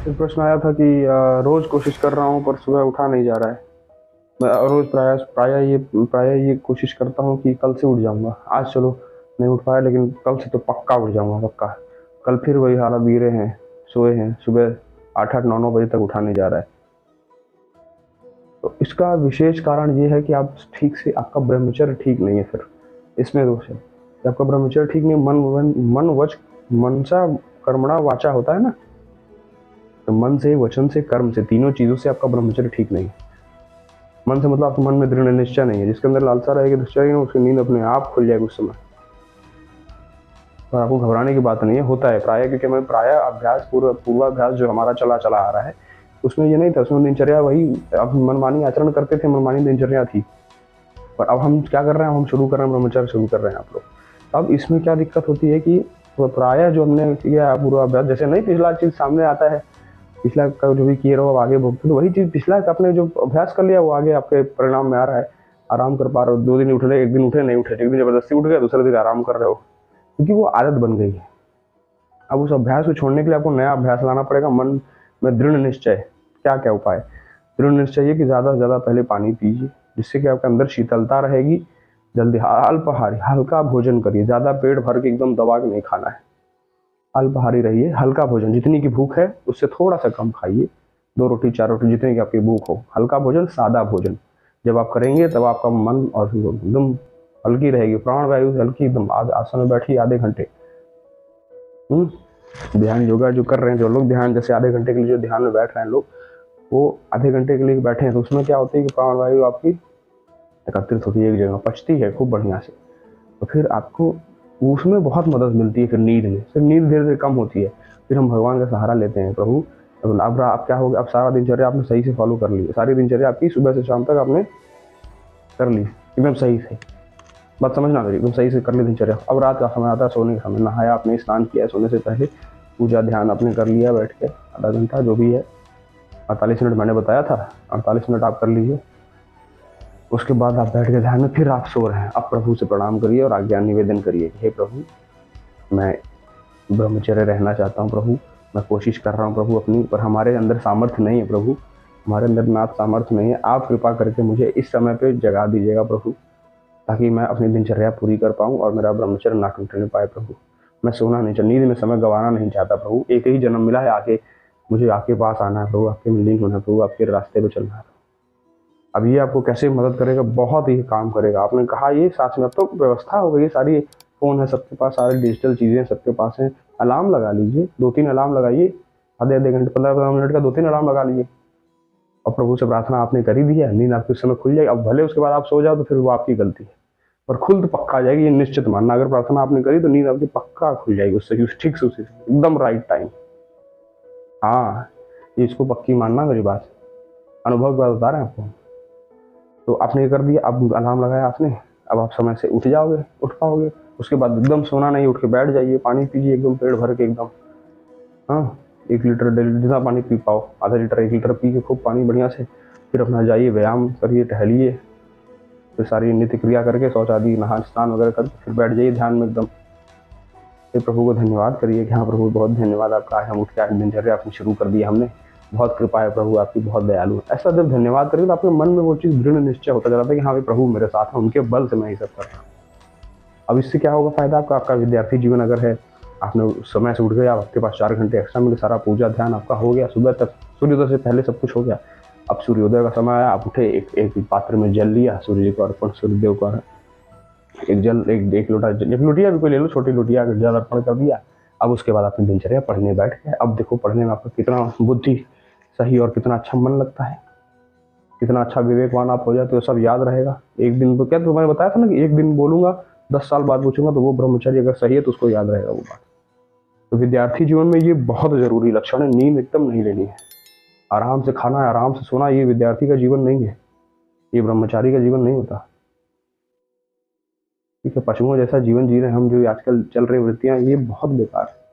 एक प्रश्न आया था कि रोज कोशिश कर रहा हूँ पर सुबह उठा नहीं जा रहा है। मैं रोज प्राय ये कोशिश करता हूँ कि कल से उठ जाऊंगा। आज चलो नहीं उठ पाया, लेकिन कल से तो पक्का उठ जाऊंगा, पक्का। कल फिर वही हालत गिरे हैं, सोए हैं, सुबह 8-8 9 9 बजे तक उठा नहीं जा रहा है। तो इसका विशेष कारण ये है कि आप ठीक से, आपका ब्रह्मचर्य ठीक नहीं है। फिर इसमें दोष है कि आपका ब्रह्मचर्य ठीक नहीं है। मन वच मनसा कर्मणा वाचा होता है ना, तो मन से, वचन से, कर्म से, तीनों चीजों से आपका ब्रह्मचर्य ठीक नहीं है। मन से मतलब आपके मन में दृढ़ निश्चय नहीं है। जिसके अंदर लालसा रहेगी, निश्चय रहेगी, उसकी नींद अपने आप खुल जाएगी उस समय। और आपको घबराने की बात नहीं है, होता है प्राय, क्योंकि मैं प्राय अभ्यास, पूर्वाभ्यास जो हमारा चला आ रहा है, उसमें ये नहीं था। उसमें दिनचर्या वही, अब मनमानी आचरण करते थे, मनमानी दिनचर्या थी। पर अब हम क्या कर रहे हैं, हम शुरू कर रहे हैं, ब्रह्मचर्य शुरू कर रहे हैं आप लोग। अब इसमें क्या दिक्कत होती है कि प्राय जो हमने किया पूर्वाभ्यास, जैसे नहीं पिछला चीज सामने आता है, पिछला का जो भी किए रहो अब आगे भुगतो, तो वही चीज पिछला का आपने जो अभ्यास कर लिया वो आगे आपके परिणाम में आ रहा है। आराम कर पा रहे हो, 2 दिन उठ रहे, एक दिन उठे नहीं उठे, एक दिन जबरदस्ती उठ गए, दूसरे दिन आराम कर रहे हो, क्योंकि वो आदत बन गई है। अब उस अभ्यास को छोड़ने के लिए आपको नया अभ्यास लाना पड़ेगा। मन में दृढ़ निश्चय। क्या क्या उपाय? दृढ़ निश्चय ये कि ज्यादा से ज्यादा पहले पानी पीजिए, जिससे कि आपके अंदर शीतलता रहेगी। जल्दी अल्पाहारी, हल्का भोजन करिए, ज्यादा पेट भर के एकदम दबा के नहीं खाना है। अल्पाहारी रहिए, हल्का भोजन, जितनी की भूख है उससे थोड़ा सा कम खाइए। 2 रोटी 4 रोटी, जितनी की आपकी भूख हो। हल्का भोजन, सादा भोजन जब आप करेंगे तब आपका मन और एकदम हल्की रहेगी, प्राण वायु हल्की एकदम। आसन में बैठिए आधे घंटे। ध्यान योगा जो कर रहे हैं जो लोग, ध्यान जैसे आधे घंटे के लिए जो ध्यान में बैठ रहे हैं लोग, वो आधे घंटे के लिए बैठे हैं, तो उसमें क्या होती है कि प्राण वायु आपकी एकत्रित होती है, एक जगह पचती है खूब बढ़िया से। तो फिर आपको उसमें बहुत मदद मिलती है। फिर नींद में, फिर नींद धीरे धीरे कम होती है। फिर हम भगवान का सहारा लेते हैं, प्रभु अब आप क्या हो गया, अब सारा दिनचर्या आपने सही से फॉलो कर ली, सारी दिनचर्या आपकी सुबह से शाम तक आपने कर ली एकदम सही से। बात समझना मेरी, एकदम सही से कर ली दिनचर्या। अब रात का समय आता है, सोने का समय, नहाया आपने, स्नान किया, सोने से पहले पूजा ध्यान आपने कर लिया, बैठ के आधा घंटा जो भी है, 48 मिनट मैंने बताया था, 48 मिनट आप कर लीजिए। उसके बाद आप बैठ के ध्यान में, फिर आप सो रहे हैं, अब प्रभु से प्रणाम करिए और आज्ञा निवेदन करिए कि हे प्रभु, मैं ब्रह्मचर्य रहना चाहता हूँ प्रभु, मैं कोशिश कर रहा हूँ प्रभु अपनी, पर हमारे अंदर सामर्थ्य नहीं है प्रभु, हमारे अंदर नाथ सामर्थ्य नहीं है। आप कृपा करके मुझे इस समय पे जगा दीजिएगा प्रभु, ताकि मैं अपनी दिनचर्या पूरी कर पाऊँ और मेरा ब्रह्मचर्य ना टूटने पाए प्रभु। मैं सोना नहीं चाहता, नींद में समय गंवाना नहीं चाहता प्रभु। एक ही जन्म मिला है, आके मुझे आपके पास आना है प्रभु, आपके मिलने होना है प्रभु, आपके रास्ते पे चलना है। अब ये आपको कैसे मदद करेगा, बहुत ही काम करेगा। आपने कहा ये साथ में, अब तो व्यवस्था हो गई, सारी फोन है सबके पास, सारे डिजिटल चीजें सबके पास हैं। अलार्म लगा लीजिए, 2-3 अलार्म लगाइए, आधे आधे घंटे, 15-15 मिनट का 2-3 अलार्म लगा लीजिए। और प्रभु से प्रार्थना आपने कर ही दी है, नींद आपके उस समय खुल जाएगी। अब भले उसके बाद आप सो जाओ तो फिर वो आपकी गलती है, पर खुल तो पक्का आ जाएगी, ये निश्चित मानना। अगर प्रार्थना आपने करी तो नींद आपकी पक्का खुल जाएगी उससे, ठीक से, उसी से एकदम राइट टाइम। हाँ, ये इसको पक्की मानना मेरी बात, अनुभव की बात बता रहे हैं आपको। तो आपने ये कर दिया, अब अलार्म लगाया आपने, अब आप समय से उठ जाओगे, उठ पाओगे। उसके बाद एकदम सोना नहीं, उठ के बैठ जाइए, पानी पीजिए एकदम पेट भर के एकदम। हाँ, 1 लीटर डेली जितना पानी पी पाओ, आधा लीटर 1 लीटर पी के खूब पानी बढ़िया से, फिर अपना जाइए, व्यायाम करिए, टहलिए, फिर सारी नित्य क्रिया करके, शौच आदि नहा स्नान वगैरह करके फिर बैठ जाइए ध्यान में एकदम। फिर प्रभु को धन्यवाद करिए कि हाँ प्रभु, बहुत धन्यवाद आपका, आज हम उठ के आज दिनचर्या आपने शुरू कर दिया हमने, बहुत कृपा है प्रभु आपकी, बहुत दयालु है। ऐसा जब धन्यवाद करेंगे तो आपके मन में वो चीज़ दृढ़ निश्चय होता जाता है कि हाँ भाई प्रभु मेरे साथ है, उनके बल से मैं ये सब कर रहा हूँ। अब इससे क्या होगा फायदा आपका, आपका विद्यार्थी जीवन अगर है, आपने समय से उठ गए, आपके पास 4 घंटे एक्स्ट्रा मिले, सारा पूजा ध्यान आपका हो गया, सुबह तक सूर्योदय से पहले सब कुछ हो गया। अब सूर्योदय का समय आया, आप उठे, एक पात्र में जल लिया, सूर्य को अर्पण, सूर्यदेव को एक लोटा, एक लोटिया भी कोई ले लो, छोटी लोटिया जल अर्पण कर दिया। अब उसके बाद अपनी दिनचर्या पढ़ने बैठ गए। अब देखो पढ़ने में आपका कितना बुद्धि सही और कितना अच्छा मन लगता है, कितना अच्छा विवेकवान आप हो जाते हो, सब याद रहेगा। एक दिन तो क्या, तो मैंने बताया था ना कि एक दिन बोलूंगा, 10 साल बाद पूछूंगा, तो वो ब्रह्मचर्य अगर सही है तो उसको याद रहेगा वो बात। तो विद्यार्थी जीवन में ये बहुत जरूरी लक्षण है। नींद एकदम नहीं लेनी है, आराम से खाना है, आराम से सोना, ये विद्यार्थी का जीवन नहीं है, ये ब्रह्मचारी का जीवन नहीं होता। ठीक है, पशुओं जैसा जीवन जी रहे हैं हम, जो आजकल चल रही वृत्तियां, ये बहुत बेकार है।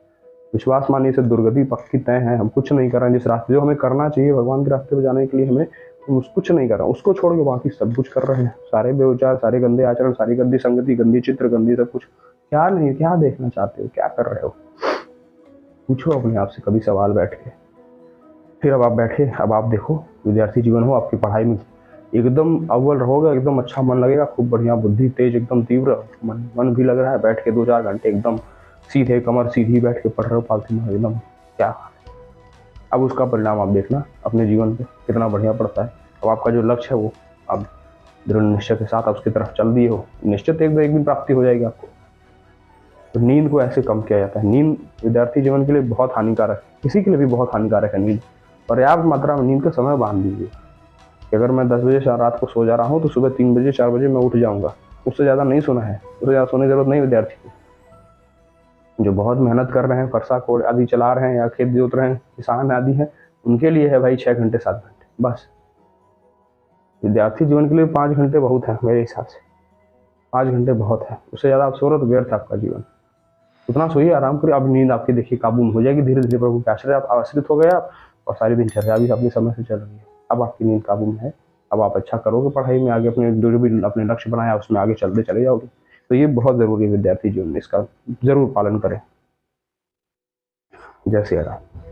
विश्वास मानिए से दुर्गति पक्की तय है। हम कुछ नहीं कर रहे हैं जिस रास्ते, जो हमें करना चाहिए भगवान के रास्ते पे जाने के लिए, हमें हम कुछ नहीं कर रहे हैं, उसको छोड़ के बाकी सब कुछ कर रहे हैं। सारे बेविचार, सारे गंदे आचरण, सारी गंदी संगति, गंदी चित्र, गंदी सब कुछ। क्या नहीं, क्या देखना चाहते हो, क्या कर रहे हो? पूछो अपने आप से कभी सवाल बैठ के। फिर अब आप बैठे, अब आप देखो विद्यार्थी जीवन हो, आपकी पढ़ाई में एकदम अव्वल रहोगे, एकदम अच्छा मन लगेगा, खूब बढ़िया, बुद्धि तेज, एकदम तीव्र, मन भी लग रहा है, बैठ के 2-4 घंटे एकदम सीधे, कमर सीधी बैठ के पढ़ रहे हो फालतू में, एकदम क्या। अब उसका परिणाम आप देखना अपने जीवन पे कितना बढ़िया पड़ता है। अब आपका जो लक्ष्य है वो आप दृढ़ निश्चय के साथ आप उसकी तरफ चल दिए हो, निश्चित एक दिन प्राप्ति हो जाएगी आपको। तो नींद को ऐसे कम किया जाता है। नींद विद्यार्थी जीवन के लिए बहुत हानिकारक है, किसी के लिए भी बहुत हानिकारक है नींद। पर्याप्त मात्रा में नींद का समय बांध दीजिए कि अगर मैं 10 बजे रात को सो जा रहा हूँ तो सुबह 3 बजे 4 बजे मैं उठ जाऊँगा, उससे ज़्यादा नहीं सोना है, उससे ज़्यादा सोने की जरूरत नहीं विद्यार्थी को। जो बहुत मेहनत कर रहे हैं, फरसा कोड़ आदि चला रहे हैं या खेत जोत रहे हैं, किसान आदि हैं, उनके लिए है भाई 6 घंटे 7 घंटे बस। विद्यार्थी जीवन के लिए 5 घंटे बहुत है मेरे हिसाब से, 5 घंटे बहुत है, उससे ज़्यादा आप सो रहे हो तो व्यर्थ आपका जीवन। उतना सोइए, आराम करिए, अब नींद आपकी देखिए काबू में हो जाएगी धीरे धीरे, प्रभु के आश्रय आप आश्रित हो गए आप, और सारी दिनचर्या भी अपने समय से चल रही है। अब आपकी नींद काबू में है, अब आप अच्छा करोगे पढ़ाई में, आगे अपने जो भी अपने लक्ष्य बनाया उसमें आगे चलते चले जाओगे। तो ये बहुत ज़रूरी है विद्यार्थी जीवन में, इसका ज़रूर पालन करें। जय श्री राम।